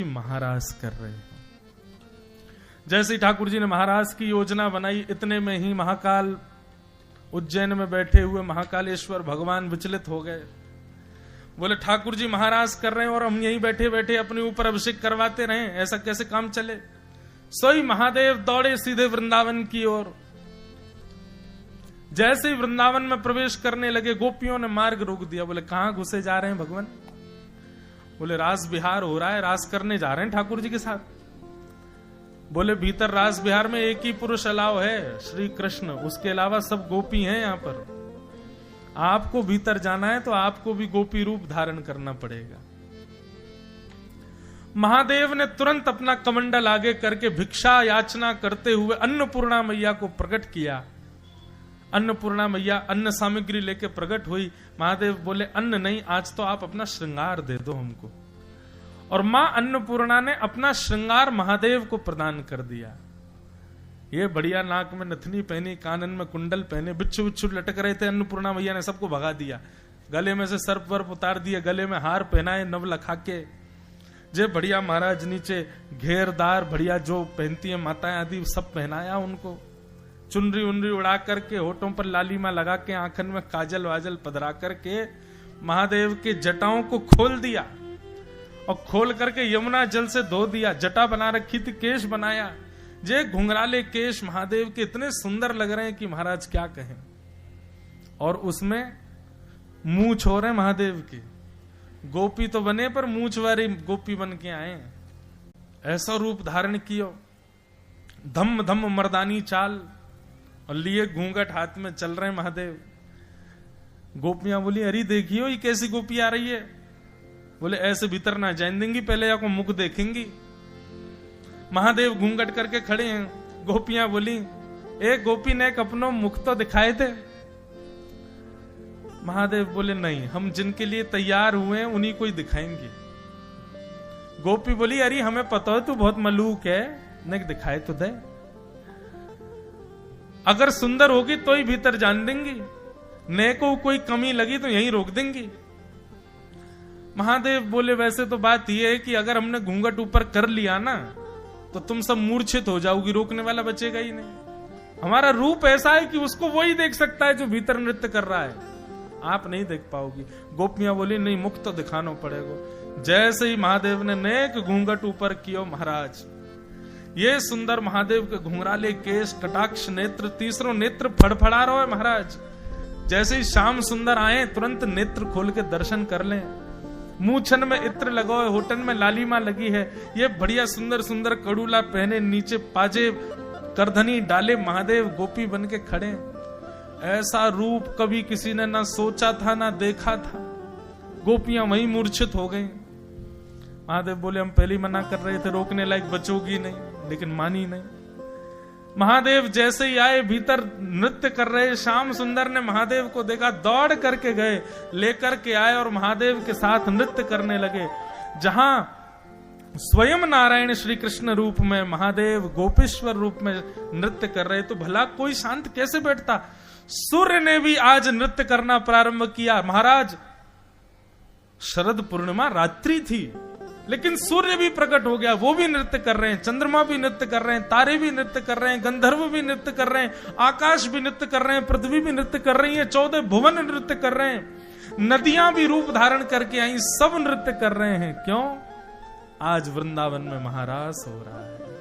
महाराज कर रहे हो। जैसे ही ठाकुर जी ने महाराज की योजना बनाई, इतने में ही महाकाल उज्जैन में बैठे हुए महाकालेश्वर भगवान विचलित हो गए। बोले ठाकुर जी महाराज कर रहे हैं और हम यहीं बैठे बैठे अपने ऊपर अभिषेक करवाते रहे, ऐसा कैसे काम चले। सोई महादेव दौड़े सीधे वृंदावन की ओर। जैसे ही वृंदावन में प्रवेश करने लगे, गोपियों ने मार्ग रोक दिया। बोले कहां घुसे जा रहे हैं भगवान? बोले रास बिहार हो रहा है, रास करने जा रहे हैं ठाकुर जी के साथ। बोले भीतर रास बिहार में एक ही पुरुष अलाव है, श्री कृष्ण, उसके अलावा सब गोपी हैं यहाँ पर। आपको भीतर जाना है तो आपको भी गोपी रूप धारण करना पड़ेगा। महादेव ने तुरंत अपना कमंडल आगे करके भिक्षा याचना करते हुए अन्नपूर्णा मैया को प्रकट किया। अन्नपूर्णा मैया अन्न सामग्री लेके प्रकट हुई। महादेव बोले अन्न नहीं, आज तो आप अपना श्रृंगार दे दो हमको। और मां अन्नपूर्णा ने अपना श्रृंगार महादेव को प्रदान कर दिया। ये बढ़िया नाक में नथनी पहनी, कानन में कुंडल पहने, बिच्छू बिच्छू लटक रहे थे। अन्नपूर्णा मैया ने सबको भगा दिया। गले में से सर्प वर्प उतार दिए, गले में हार पहनाए नव लखा के। जे बढ़िया महाराज नीचे घेरदार बढ़िया जो पहनती है माताएं आदि, सब पहनाया उनको। चुनरी उनरी उड़ा करके, होठों पर लालिमा लगा के, आंखन में काजल वाजल पधरा करके महादेव के जटाओं को खोल दिया और खोल करके यमुना जल से धो दिया। जटा बना रखी थी, केश बनाया। जे घुंघराले केश महादेव के इतने सुंदर लग रहे हैं कि महाराज क्या कहें। और उसमें मूंछ हो रहे महादेव की। गोपी तो बने पर मूंछ वाली गोपी बन के आए। ऐसा रूप धारण कियो, धम धम मर्दानी चाल, और लिए घूंघट हाथ में चल रहे महादेव। गोपियां बोली अरे देखियो ये कैसी गोपी आ रही है। बोले ऐसे भीतर ना जाने देंगी, पहले आपको मुख देखेंगी। महादेव घूंघट करके खड़े हैं। गोपियां बोली एक गोपी ने एक अपनो मुख तो दिखाए थे। महादेव बोले नहीं, हम जिनके लिए तैयार हुए हैं उन्हीं को ही दिखाएंगे। गोपी बोली अरे हमें पता है तू बहुत मलूक है, नहीं दिखाए तो दे। अगर सुंदर होगी तो ही भीतर जान देंगी, ने को कोई कमी लगी तो यहीं रोक देंगी। महादेव बोले वैसे तो बात यह है कि अगर हमने घूंघट ऊपर कर लिया ना तो तुम सब मूर्छित हो जाओगी, रोकने वाला बचेगा ही नहीं। हमारा रूप ऐसा है कि उसको वही देख सकता है जो भीतर नृत्य कर रहा है, आप नहीं देख पाओगी। गोपियां बोली नहीं, मुख तो दिखाना पड़ेगा। जैसे ही महादेव ने नेक घूंघट ऊपर किया, महाराज ये सुंदर महादेव के घुंघराले केश, कटाक्ष नेत्र, तीसरों नेत्र फड़फड़ा रहा है महाराज। जैसे ही श्याम सुंदर आए तुरंत नेत्र खोल के दर्शन कर लें। मूछन में इत्र लगा है, होठन में लालिमा लगी है। ये बढ़िया सुंदर सुंदर कड़ूला पहने, नीचे पाजे करधनी डाले महादेव गोपी बन के खड़े। ऐसा रूप कभी किसी ने ना सोचा था ना देखा था। गोपियां वहीं मूर्छित हो गई। महादेव बोले हम पहले ही मना कर रहे थे, रोकने लायक बचोगी नहीं, लेकिन मानी नहीं। महादेव जैसे ही आए, भीतर नृत्य कर रहे श्याम सुंदर ने महादेव को देखा, दौड़ करके गए, लेकर के आए और महादेव के साथ नृत्य करने लगे। जहां स्वयं नारायण श्री कृष्ण रूप में, महादेव गोपेश्वर रूप में नृत्य कर रहे, तो भला कोई शांत कैसे बैठता। सूर्य ने भी आज नृत्य करना प्रारंभ किया। महाराज शरद पूर्णिमा रात्रि थी, लेकिन सूर्य भी प्रकट हो गया, वो भी नृत्य कर रहे हैं। चंद्रमा भी नृत्य कर रहे हैं, तारे भी नृत्य कर रहे हैं, गंधर्व भी नृत्य कर रहे हैं, आकाश भी नृत्य कर रहे हैं, पृथ्वी भी नृत्य कर रही है, 14 भुवन नृत्य कर रहे हैं, नदियां भी रूप धारण करके आई, सब नृत्य कर रहे हैं। क्यों? आज वृंदावन में महारास हो रहा है।